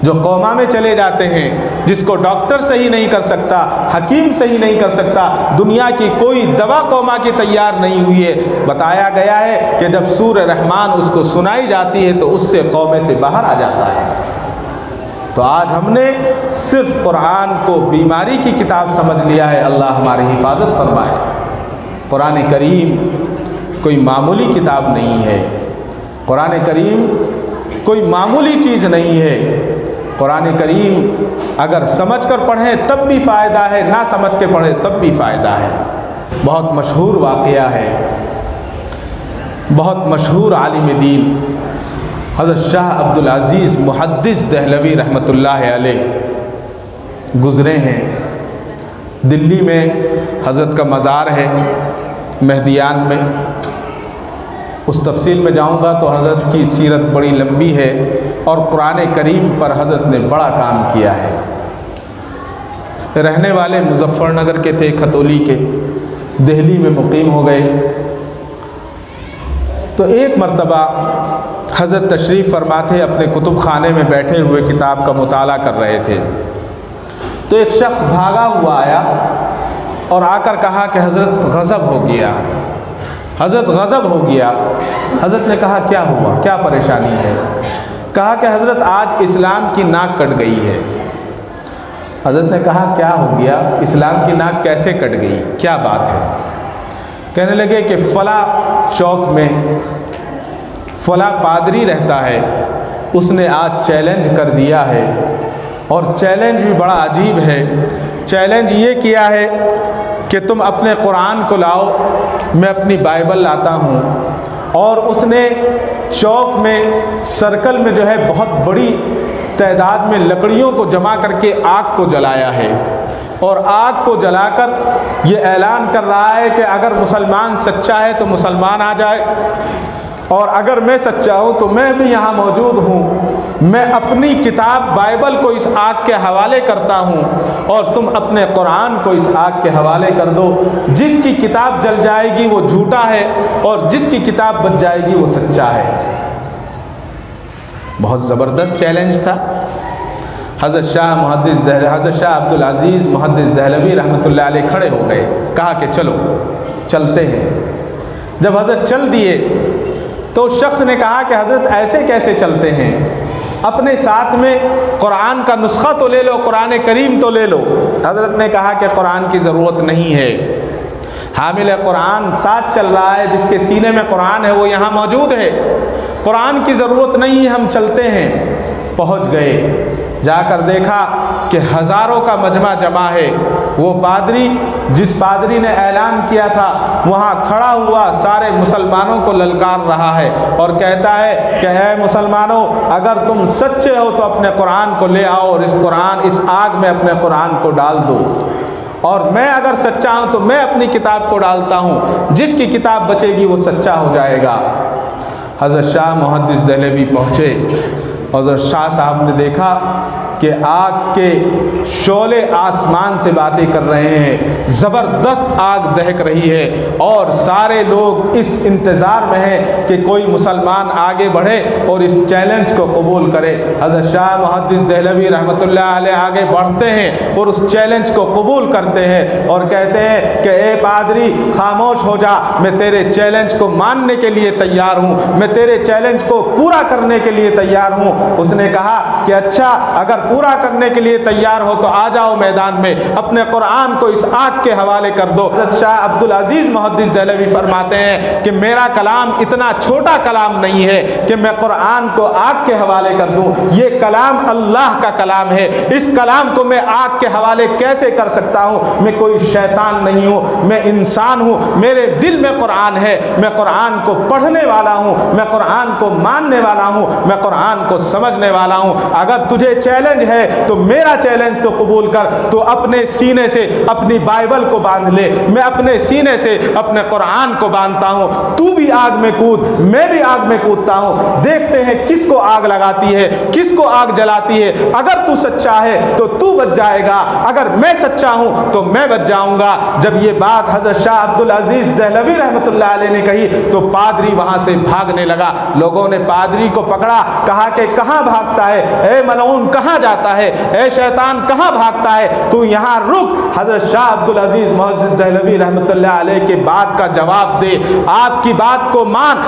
جو کوما میں چلے جاتے ہیں، جس کو ڈاکٹر صحیح نہیں کر سکتا، حکیم صحیح نہیں کر سکتا، دنیا کی کوئی دوا کوما کی تیار نہیں ہوئی ہے، بتایا گیا ہے کہ جب سورہ رحمان اس کو سنائی جاتی ہے تو اس سے کومے سے باہر آ جاتا ہے۔ تو آج ہم نے صرف قرآن کو بیماری کی کتاب سمجھ لیا ہے، اللہ ہماری حفاظت فرمائے۔ قرآن کریم کوئی معمولی کتاب نہیں ہے، قرآن کریم کوئی معمولی چیز نہیں ہے۔ قرآن کریم اگر سمجھ کر پڑھیں تب بھی فائدہ ہے، نہ سمجھ کے پڑھیں تب بھی فائدہ ہے۔ بہت مشہور واقعہ ہے، بہت مشہور عالم دین حضرت شاہ عبدالعزیز محدث دہلوی رحمۃ اللہ علیہ گزرے ہیں۔ دلی میں حضرت کا مزار ہے مہدیان میں، اس تفصیل میں جاؤں گا تو حضرت کی سیرت بڑی لمبی ہے، اور قرآن کریم پر حضرت نے بڑا کام کیا ہے۔ رہنے والے مظفر نگر کے تھے، کھتولی کے، دہلی میں مقیم ہو گئے۔ تو ایک مرتبہ حضرت تشریف فرما تھے، اپنے کتب خانے میں بیٹھے ہوئے کتاب کا مطالعہ کر رہے تھے، تو ایک شخص بھاگا ہوا آیا اور آ کر کہا کہ حضرت غضب ہو گیا، حضرت غضب ہو گیا۔ حضرت نے کہا کیا ہوا، کیا پریشانی ہے؟ کہا کہ حضرت آج اسلام کی ناک کٹ گئی ہے۔ حضرت نے کہا کیا ہو گیا، اسلام کی ناک کیسے کٹ گئی، کیا بات ہے؟ کہنے لگے کہ فلاں چوک میں فلاں پادری رہتا ہے، اس نے آج چیلنج کر دیا ہے، اور چیلنج بھی بڑا عجیب ہے۔ چیلنج یہ کیا ہے کہ تم اپنے قرآن کو لاؤ، میں اپنی بائبل لاتا ہوں، اور اس نے چوک میں سرکل میں جو ہے بہت بڑی تعداد میں لکڑیوں کو جمع کر کے آگ کو جلایا ہے، اور آگ کو جلا کر یہ اعلان کر رہا ہے کہ اگر مسلمان سچا ہے تو مسلمان آ جائے، اور اگر میں سچا ہوں تو میں بھی یہاں موجود ہوں، میں اپنی کتاب بائبل کو اس آگ کے حوالے کرتا ہوں، اور تم اپنے قرآن کو اس آگ کے حوالے کر دو۔ جس کی کتاب جل جائے گی وہ جھوٹا ہے، اور جس کی کتاب بچ جائے گی وہ سچا ہے۔ بہت زبردست چیلنج تھا۔ حضرت شاہ عبدالعزیز محدث دہلوی رحمۃ اللہ علیہ کھڑے ہو گئے، کہا کہ چلو چلتے ہیں۔ جب حضرت چل دیے تو اس شخص نے کہا کہ حضرت ایسے کیسے چلتے ہیں، اپنے ساتھ میں قرآن کا نسخہ تو لے لو، قرآن کریم تو لے لو۔ حضرت نے کہا کہ قرآن کی ضرورت نہیں ہے، حامل قرآن ساتھ چل رہا ہے، جس کے سینے میں قرآن ہے وہ یہاں موجود ہے، قرآن کی ضرورت نہیں ہے، ہم چلتے ہیں۔ پہنچ گئے، جا کر دیکھا کہ ہزاروں کا مجمع جمع ہے۔ وہ پادری جس پادری نے اعلان کیا تھا وہاں کھڑا ہوا سارے مسلمانوں کو للکار رہا ہے، اور کہتا ہے کہ اے مسلمانوں، اگر تم سچے ہو تو اپنے قرآن کو لے آؤ، اور اس آگ میں اپنے قرآن کو ڈال دو، اور میں اگر سچا ہوں تو میں اپنی کتاب کو ڈالتا ہوں، جس کی کتاب بچے گی وہ سچا ہو جائے گا۔ حضرت شاہ محدث دہلوی پہنچے، حضرت شاہ صاحب نے دیکھا کہ آگ کے شعلے آسمان سے باتیں کر رہے ہیں، زبردست آگ دہک رہی ہے، اور سارے لوگ اس انتظار میں ہیں کہ کوئی مسلمان آگے بڑھے اور اس چیلنج کو قبول کرے۔ حضرت شاہ محدث دہلوی رحمۃ اللہ علیہ آگے بڑھتے ہیں اور اس چیلنج کو قبول کرتے ہیں، اور کہتے ہیں کہ اے پادری خاموش ہو جا، میں تیرے چیلنج کو ماننے کے لیے تیار ہوں، میں تیرے چیلنج کو پورا کرنے کے لیے تیار ہوں۔ اس نے کہا کہ اچھا، اگر پورا کرنے کے لیے تیار ہو تو آ جاؤ میدان میں، اپنے قرآن کو اس آگ کے حوالے کر دو۔ حضرت شاہ عبدالعزیز محدث دہلوی فرماتے ہیں کہ میرا کلام اتنا چھوٹا کلام نہیں ہے کہ میں قرآن کو آگ کے حوالے کر دوں، یہ کلام اللہ کا کلام ہے، اس کلام کو میں آگ کے حوالے کیسے کر سکتا ہوں؟ میں کوئی شیطان نہیں ہوں، میں انسان ہوں، میرے دل میں قرآن ہے، میں قرآن کو پڑھنے والا ہوں، میں قرآن کو ماننے والا ہوں، میں قرآن کو سمجھنے والا ہوں۔ اگر تجھے چیلنج ہے تو میرا چیلنج تو قبول کر، تو اپنے سینے سے اپنی بائبل کو باندھ لے، میں اپنے سینے سے اپنے قرآن کو باندھتا ہوں، تو بھی آگ میں کود، میں بھی آگ میں کودتا ہوں، دیکھتے ہیں کس کو آگ لگاتی ہے، کس کو آگ جلاتی ہے۔ اگر تو سچا ہے تو تو بچ جائے گا، اگر میں سچا ہوں تو میں بچ جاؤں گا۔ جب یہ بات حضرت شاہ عبدالعزیز دہلوی رحمۃ اللہ علیہ نے کہی تو پادری وہاں سے بھاگنے لگا۔ لوگوں نے پادری کو پکڑا، کہا کہ کہاں بھاگتا ہے، اے ملعون کہاں جاتا ہے، اے شیطان کہاں بھاگتا ہے، تو یہاں رک، حضرت شاہ عبدالعزیز محدث دہلوی رحمۃ اللہ علیہ کے بات کا جواب دے، آپ کی بات کو مان،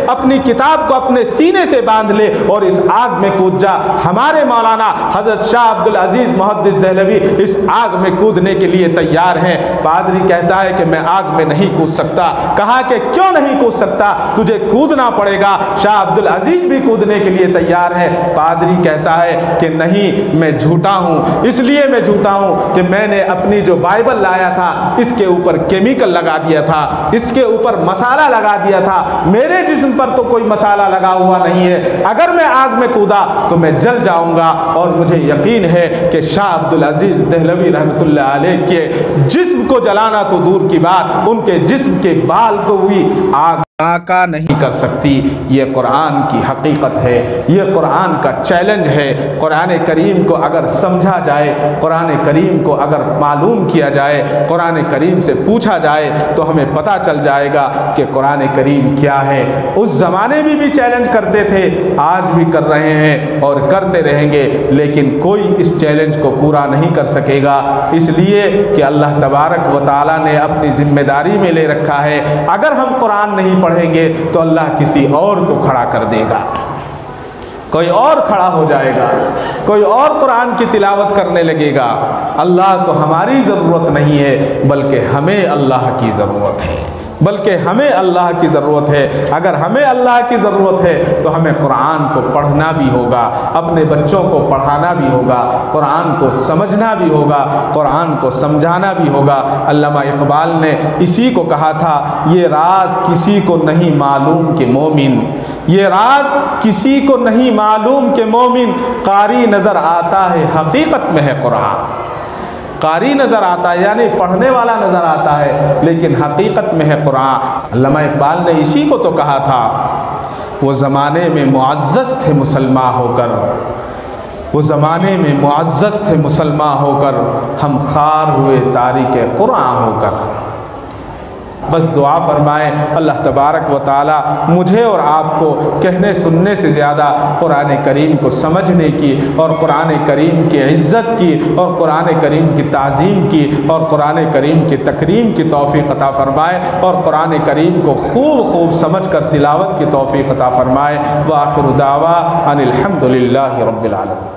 اپنی کتاب کو اپنے سینے سے باندھ لے اور اس آگ میں کود جا۔ ہمارے مولانا حضرت شاہ عبدالعزیز محدث دہلوی اس آگ میں کودنے کے لیے تیار ہیں۔ پادری کہتا ہے کہ میں آگ میں نہیں کود سکتا۔ کہا کہ کیوں نہیں کود سکتا؟ تجھے کودنا پڑے گا۔ شاہ عبدالعزیز بھی کودنے کے لیے تیار ہے۔ پادری کہتا ہے کہ نہیں، میں جھوٹا ہوں، اس لیے میں جھوٹا ہوں کہ میں نے اپنی جو بائبل لایا تھا اس کے اوپر کیمیکل لگا دیا تھا، اس کے اوپر مسالہ لگا دیا تھا، میرے جسم پر تو کوئی مسالہ لگا ہوا نہیں ہے، اگر میں آگ میں کودا تو میں جل جاؤں گا۔ اور مجھے یقین ہے کہ شاہ عبدالعزیز دہلوی رحمۃ اللہ علیہ کے جسم کو جلانا تو دور کی بات، ان کے جسم کے بال کو بھی آگ آقا نہیں کر سکتی۔ یہ قرآن کی حقیقت ہے، یہ قرآن کا چیلنج ہے۔ قرآن کریم کو اگر سمجھا جائے، قرآن کریم کو اگر معلوم کیا جائے، قرآن کریم سے پوچھا جائے تو ہمیں پتہ چل جائے گا کہ قرآن کریم کیا ہے۔ اس زمانے میں بھی چیلنج کرتے تھے، آج بھی کر رہے ہیں اور کرتے رہیں گے، لیکن کوئی اس چیلنج کو پورا نہیں کر سکے گا، اس لیے کہ اللہ تبارک و تعالیٰ نے اپنی ذمہ داری میں لے رکھا ہے۔ اگر ہم قرآن نہیں پڑھیں گے تو اللہ کسی اور کو کھڑا کر دے گا، کوئی اور کھڑا ہو جائے گا، کوئی اور قرآن کی تلاوت کرنے لگے گا۔ اللہ کو ہماری ضرورت نہیں ہے، بلکہ ہمیں اللہ کی ضرورت ہے، بلکہ ہمیں اللہ کی ضرورت ہے۔ اگر ہمیں اللہ کی ضرورت ہے تو ہمیں قرآن کو پڑھنا بھی ہوگا، اپنے بچوں کو پڑھانا بھی ہوگا، قرآن کو سمجھنا بھی ہوگا، قرآن کو سمجھانا بھی ہوگا۔ علامہ اقبال نے اسی کو کہا تھا، یہ راز کسی کو نہیں معلوم کہ مومن، یہ راز کسی کو نہیں معلوم کہ مومن، قاری نظر آتا ہے حقیقت میں ہے قرآن۔ قاری نظر آتا ہے یعنی پڑھنے والا نظر آتا ہے، لیکن حقیقت میں ہے قرآن۔ علامہ اقبال نے اسی کو تو کہا تھا، وہ زمانے میں معزز تھے مسلمان ہو کر، وہ زمانے میں معزز تھے مسلمان ہو کر، ہم خوار ہوئے تارک قرآن ہو کر۔ بس دعا فرمائیں اللہ تبارک و تعالی مجھے اور آپ کو کہنے سننے سے زیادہ قرآن کریم کو سمجھنے کی اور قرآن کریم کی عزت کی اور قرآن کریم کی تعظیم کی اور قرآن کریم کی تکریم کی توفیق عطا فرمائے اور قرآن کریم کو خوب سمجھ کر تلاوت کی توفیق عطا فرمائے۔ وآخر دعوا ان الحمد للہ رب العالمین۔